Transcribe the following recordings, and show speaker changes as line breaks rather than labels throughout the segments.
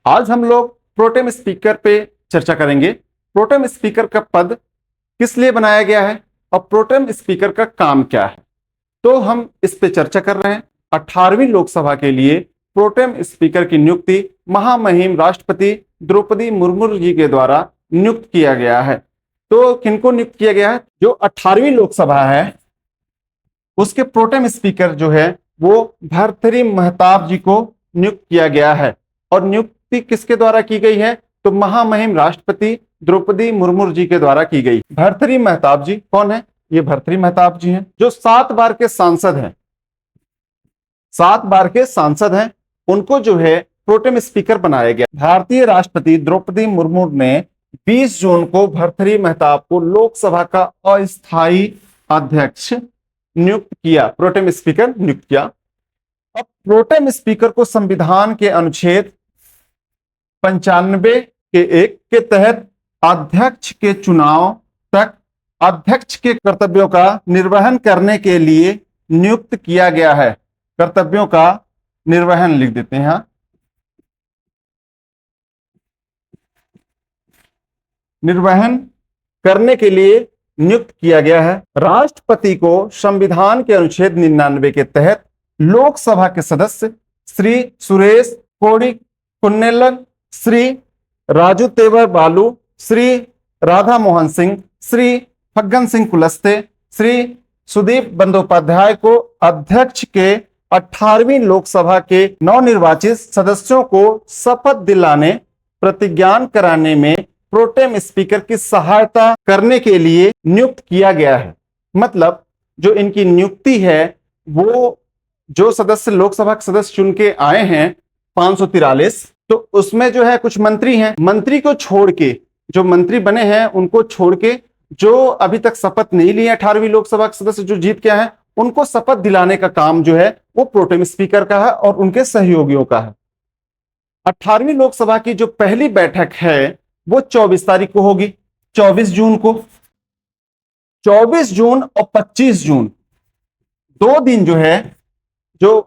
आज हम लोग प्रोटेम स्पीकर पे चर्चा करेंगे। प्रोटेम स्पीकर का पद किस लिए बनाया गया है और प्रोटेम स्पीकर का काम क्या है, तो हम इस पे चर्चा कर रहे हैं। 18वीं लोकसभा के लिए प्रोटेम स्पीकर की नियुक्ति महामहिम राष्ट्रपति द्रौपदी मुर्मू जी के द्वारा नियुक्त किया गया है। तो किनको नियुक्त किया गया है? जो 18वीं लोकसभा है उसके प्रोटेम स्पीकर जो है वो भर्तृहरि महताब जी को नियुक्त किया गया है। और नियुक्ति किसके द्वारा की गई है? तो महामहिम राष्ट्रपति द्रौपदी मुर्मू जी के द्वारा की गई। भर्तृहरि महताब जी कौन है? ये भर्तृहरि महताब जी हैं जो 7 बार के सांसद हैं। 7 बार के सांसद हैं, उनको जो है प्रोटेम स्पीकर बनाया गया। भारतीय राष्ट्रपति द्रौपदी मुर्मू ने 20 जून को भर्तृहरि महताब को लोकसभा का अस्थायी अध्यक्ष नियुक्त किया, प्रोटेम स्पीकर नियुक्त किया। अब प्रोटेम स्पीकर को संविधान के अनुच्छेद 95 के 1 के तहत अध्यक्ष के चुनाव तक अध्यक्ष के कर्तव्यों का निर्वहन करने के लिए नियुक्त किया गया है। कर्तव्यों का निर्वहन लिख देते हैं यहां। निर्वहन करने के लिए नियुक्त किया गया है। राष्ट्रपति को संविधान के अनुच्छेद 99 के तहत लोकसभा के सदस्य श्री सुरेश कोडिकुन्नेल्ल, श्री राजू तेवर बालू, श्री राधा मोहन सिंह, श्री फग्गन सिंह कुलस्ते, श्री सुदीप बंदोपाध्याय को अध्यक्ष के 18वीं लोकसभा के नवनिर्वाचित सदस्यों को शपथ दिलाने, प्रतिज्ञान कराने में प्रोटेम स्पीकर की सहायता करने के लिए नियुक्त किया गया है। मतलब जो इनकी नियुक्ति है वो जो सदस्य लोकसभा के सदस्य चुन के आए हैं 543, तो उसमें जो है कुछ मंत्री हैं। मंत्री को छोड़ के जो मंत्री बने हैं उनको छोड़ के जो अभी तक शपथ नहीं लिए 18वीं लोकसभा के सदस्य जो जीत के आए हैं उनको शपथ दिलाने का काम जो है वो प्रोटेम स्पीकर का है और उनके सहयोगियों का है। 18वीं लोकसभा की जो पहली बैठक है वो 24 तारीख को होगी, 24 जून को। 24 जून और 25 जून 2 दिन जो है जो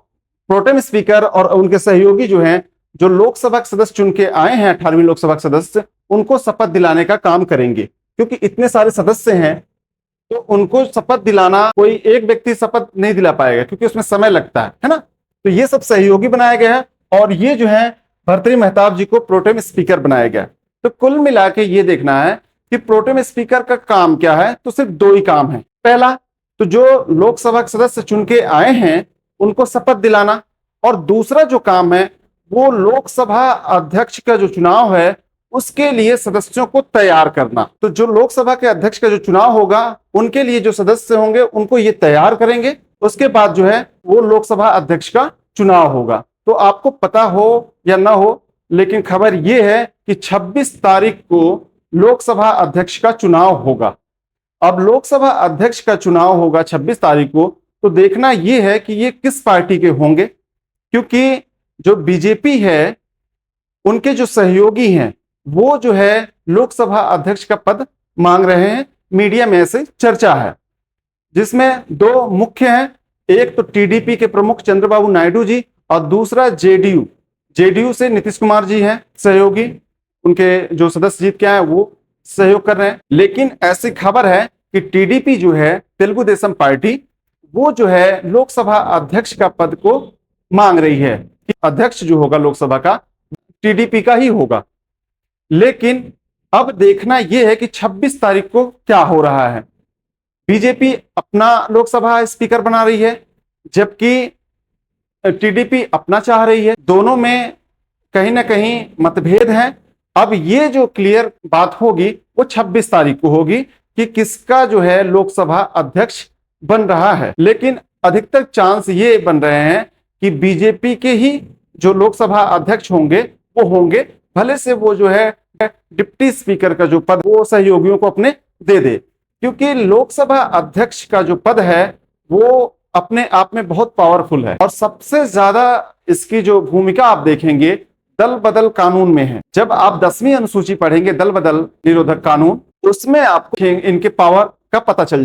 प्रोटेम स्पीकर और उनके सहयोगी जो हैं, जो लोकसभा के सदस्य चुन के आए हैं 18वीं लोकसभा के सदस्य, उनको शपथ दिलाने का काम करेंगे। क्योंकि इतने सारे सदस्य हैं तो उनको शपथ दिलाना कोई एक व्यक्ति शपथ नहीं दिला पाएगा क्योंकि उसमें समय लगता है ना। तो ये सब सहयोगी बनाया गया है और ये जो है भर्तृहरि महताब जी को प्रोटेम स्पीकर बनाया गया। तो कुल मिला के ये देखना है कि प्रोटेम स्पीकर का काम क्या है, तो सिर्फ 2 ही काम है। पहला तो जो लोकसभा के सदस्य चुन के आए हैं उनको शपथ दिलाना, और दूसरा जो काम है वो लोकसभा अध्यक्ष का जो चुनाव है उसके लिए सदस्यों को तैयार करना। तो जो लोकसभा के अध्यक्ष का जो चुनाव होगा उनके लिए जो सदस्य होंगे उनको ये तैयार करेंगे। उसके बाद जो है वो लोकसभा अध्यक्ष का चुनाव होगा। तो आपको पता हो या ना हो, लेकिन खबर यह है कि 26 तारीख को लोकसभा अध्यक्ष का चुनाव होगा। अब लोकसभा अध्यक्ष का चुनाव होगा 26 तारीख को, तो देखना यह है कि ये किस पार्टी के होंगे, क्योंकि जो बीजेपी है उनके जो सहयोगी हैं वो जो है लोकसभा अध्यक्ष का पद मांग रहे हैं। मीडिया में ऐसे चर्चा है जिसमें 2 मुख्य हैं, एक तो टीडीपी के प्रमुख चंद्रबाबू नायडू जी और दूसरा जेडीयू से नीतीश कुमार जी हैं सहयोगी, उनके जो सदस्य जीत के आए वो सहयोग कर रहे हैं। लेकिन ऐसी खबर है कि टीडीपी जो है तेलुगु देशम पार्टी, वो जो है लोकसभा अध्यक्ष का पद को मांग रही है कि अध्यक्ष जो होगा लोकसभा का टीडीपी का ही होगा। लेकिन अब देखना यह है कि 26 तारीख को क्या हो रहा है। बीजेपी अपना लोकसभा स्पीकर बना रही है जबकि टीडीपी अपना चाह रही है। दोनों में कहीं ना कहीं मतभेद हैं। अब ये जो क्लियर बात होगी वो 26 तारीख को होगी कि किसका जो है लोकसभा अध्यक्ष बन रहा है। लेकिन अधिकतर चांस ये बन रहे हैं कि बीजेपी के ही जो लोकसभा अध्यक्ष होंगे वो होंगे, भले से वो जो है डिप्टी स्पीकर का जो पद वो सहयोगियों को अपने दे दे। क्योंकि लोकसभा अध्यक्ष का जो पद है वो अपने आप में बहुत पावरफुल है और सबसे ज्यादा इसकी जो भूमिका आप देखेंगे दल बदल कानून में है। जब आप 10वीं अनुसूची पढ़ेंगे दल बदल निरोधक कानून, उसमें आपको इनके पावर का पता चल